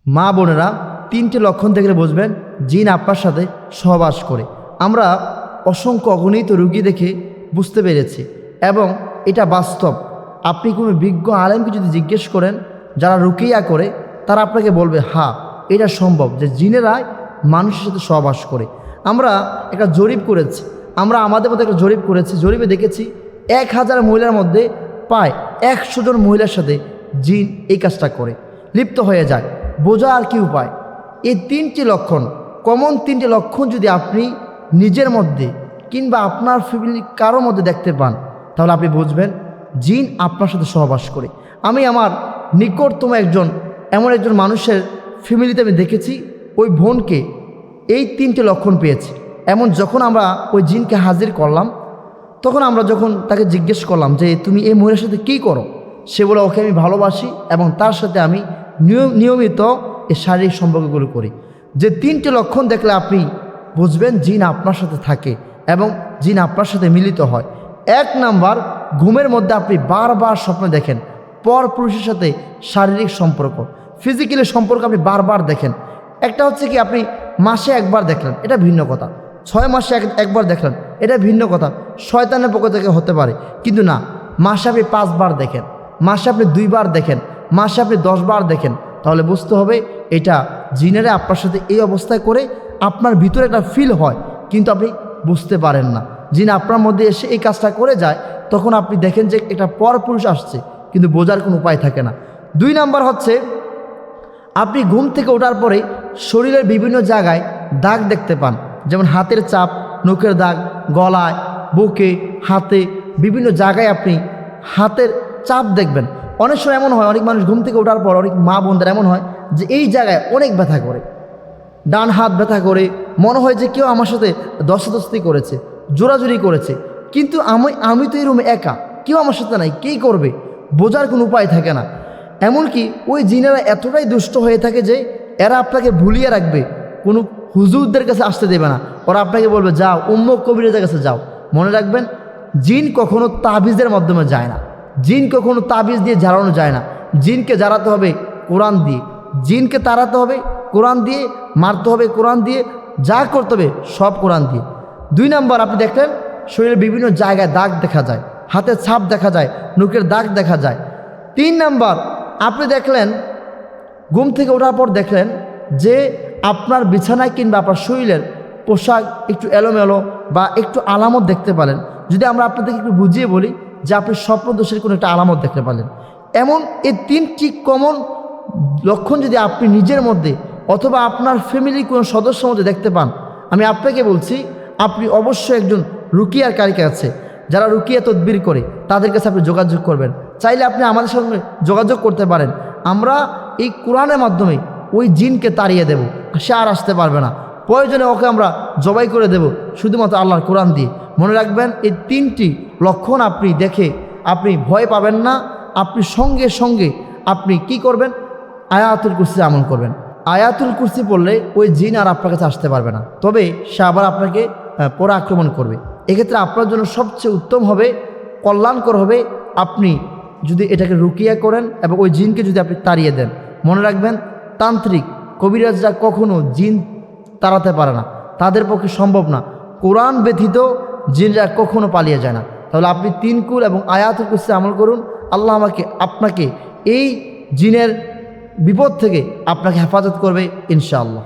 মা বোনেরা, তিনটি লক্ষণ দেখলে বুঝবেন জিন আপনার সাথে সহবাস করে। আমরা অসংখ্য অগণিত রুগী দেখে বুঝতে পেরেছি এবং এটা বাস্তব। আপনি কোনো বিজ্ঞ আলেমকে যদি জিজ্ঞেস করেন, যারা রুকিয়া করে, তারা আপনাকে বলবে হ্যাঁ, এটা সম্ভব যে জিনেরাই মানুষের সাথে সহবাস করে। আমরা একটা জরিপ করেছি, আমরা আমাদের মধ্যে একটা জরিপ করেছি। জরিপে দেখেছি 1000 মহিলার মধ্যে প্রায় 100 জন মহিলার সাথে জিন এই কাজটা করে, লিপ্ত হয়ে যায়। বোঝা আর কি উপায়? এই তিনটি লক্ষণ, কমন তিনটি লক্ষণ যদি আপনি নিজের মধ্যে কিংবা আপনার ফ্যামিলি কারোর মধ্যে দেখতে পান, তাহলে আপনি বুঝবেন জিন আপনার সাথে সহবাস করে। আমি আমার নিকটতম এমন একজন মানুষের ফ্যামিলিতে আমি দেখেছি, ওই বোনকে এই তিনটে লক্ষণ পেয়েছি। এমন যখন আমরা ওই জিনকে হাজির করলাম, তখন আমরা যখন তাকে জিজ্ঞেস করলাম যে তুমি এই মহিলার সাথে কী করো, সে বলে ওকে আমি ভালোবাসি এবং তার সাথে আমি নিয়মিত এই শারীরিক সম্পর্কগুলো করি। যে তিনটে লক্ষণ দেখলে আপনি বুঝবেন জিন আপনার সাথে থাকে এবং জিন আপনার সাথে মিলিত হয়। 1 নাম্বার, ঘুমের মধ্যে আপনি বারবার স্বপ্ন দেখেন পর পুরুষের সাথে শারীরিক সম্পর্ক, ফিজিক্যালি সম্পর্ক আপনি বারবার দেখেন। একটা হচ্ছে কি, আপনি মাসে একবার দেখলেন, এটা ভিন্ন কথা। 6 মাসে একবার দেখলেন, এটা ভিন্ন কথা, শয়তানের পক্ষ থেকে হতে পারে। কিন্তু না, মাসে আপনি 5 বার দেখেন, মাসে আপনি 2 বার দেখেন, মাসে আপনি 10 বার দেখেন, তাহলে বুঝতে হবে এটা জিনেরা আপনার সাথে এই অবস্থায় করে। আপনার ভিতরে একটা ফিল হয় কিন্তু আপনি বুঝতে পারেন না। জিন আপনার মধ্যে এসে এই কাজটা করে যায়, তখন আপনি দেখেন যে এটা পরপুরুষ আসছে, কিন্তু বোঝার কোনো উপায় থাকে না। 2 নাম্বার হচ্ছে, আপনি ঘুম থেকে ওঠার পরে শরীরের বিভিন্ন জায়গায় দাগ দেখতে পান, যেমন হাতের চাপ, নখের দাগ, গলায়, বুকে, হাতে, বিভিন্ন জায়গায় আপনি হাতের চাপ দেখবেন। অনেক সময় এমন হয়, অনেক মানুষ ঘুম থেকে ওঠার পর, অনেক মা বোনদের এমন হয় যে এই জায়গায় অনেক ব্যথা করে, ডান হাত ব্যথা করে, মনে হয় যে কেউ আমার সাথে দস্তাদস্তি করেছে, জোরাজুরি করেছে, কিন্তু আমি তো এই রুমে একা, কেউ আমার সাথে নাই, কে করবে? বোঝার কোনো উপায় থাকে না। এমনকি ওই জিনেরা এতটাই দুষ্ট হয়ে থাকে যে এরা আপনাকে ভুলিয়ে রাখবে, কোনো হুজুরদের কাছে আসতে দেবে না। ওরা আপনাকে বলবে যাও উম্মুক কবিরাজের কাছে যাও। মনে রাখবেন, জিন কখনো তাবিজের মাধ্যমে যায় না, জিন কখনো তাবিজ দিয়ে ঝাড়ানো যায় না। জিনকে জ্বালাতে হবে কোরআন দিয়ে, জিনকে তাড়াতে হবে কোরআন দিয়ে, মারতে হবে কোরআন দিয়ে, যা করতে হবে সব কোরআন দিয়ে। 2 নাম্বার, আপনি দেখলেন শরীরের বিভিন্ন জায়গায় দাগ দেখা যায়, হাতের ছাপ দেখা যায়, নখের দাগ দেখা যায়। 3 নাম্বার, আপনি দেখলেন ঘুম থেকে ওঠার পর দেখলেন যে আপনার বিছানায় কিংবা আপনার শরীরের পোশাক একটু এলোমেলো বা একটু আলামত দেখতে পেলেন। যদি আমরা আপনাদেরকে একটু বুঝিয়ে বলি যে আপনি স্বপ্নদোষের কোনো একটা আলামত দেখতে পেলেন। এমন এই 3টি কমন লক্ষণ যদি আপনি নিজের মধ্যে অথবা আপনার ফ্যামিলির কোনো সদস্যের মধ্যে দেখতে পান, আমি আপনাকে বলছি আপনি অবশ্যই একজন রুকিয়ার কারিকে আছে, যারা রুকিয়া তদবির করে, তাদের কাছে আপনি যোগাযোগ করবেন। চাইলে আপনি আমাদের সঙ্গে যোগাযোগ করতে পারেন। আমরা এই কোরআনের মাধ্যমে ওই জিনকে তাড়িয়ে দেব, সে আর আসতে পারবে না। প্রয়োজনে ওকে আমরা জবাই করে দেব শুধুমাত্র আল্লাহর কোরআন দিয়ে। মনে রাখবেন, এই 3টি লক্ষণ আপনি দেখে আপনি ভয় পাবেন না। আপনি সঙ্গে সঙ্গে আপনি কি করবেন? আয়াতুল কুরসি আমল করবেন। আয়াতুল কুরসি পড়লে ওই জিন আর আপনার কাছে আসতে পারবে না, তবে সে আবার আপনাকে পরে আক্রমণ করবে। এক্ষেত্রে আপনার জন্য সবচেয়ে উত্তম হবে, কল্যাণকর হবে, আপনি যদি এটাকে রুকিয়া করেন এবং ওই জিনকে যদি আপনি তাড়িয়ে দেন। মনে রাখবেন, তান্ত্রিক কবিরাজরা কখনো জিন তাড়াতে পারে না, তাদের পক্ষে সম্ভব না। কোরআন ব্যতীত জিনরা কখনো পালিয়ে যায় না। তাহলে আপনি 3 কুল এবং আয়াতুল কুরসি আমল করুন। আল্লাহ আপনাকে এই জিনের বিপদ থেকে আপনাকে হেফাজত করবে ইনশাআল্লাহ।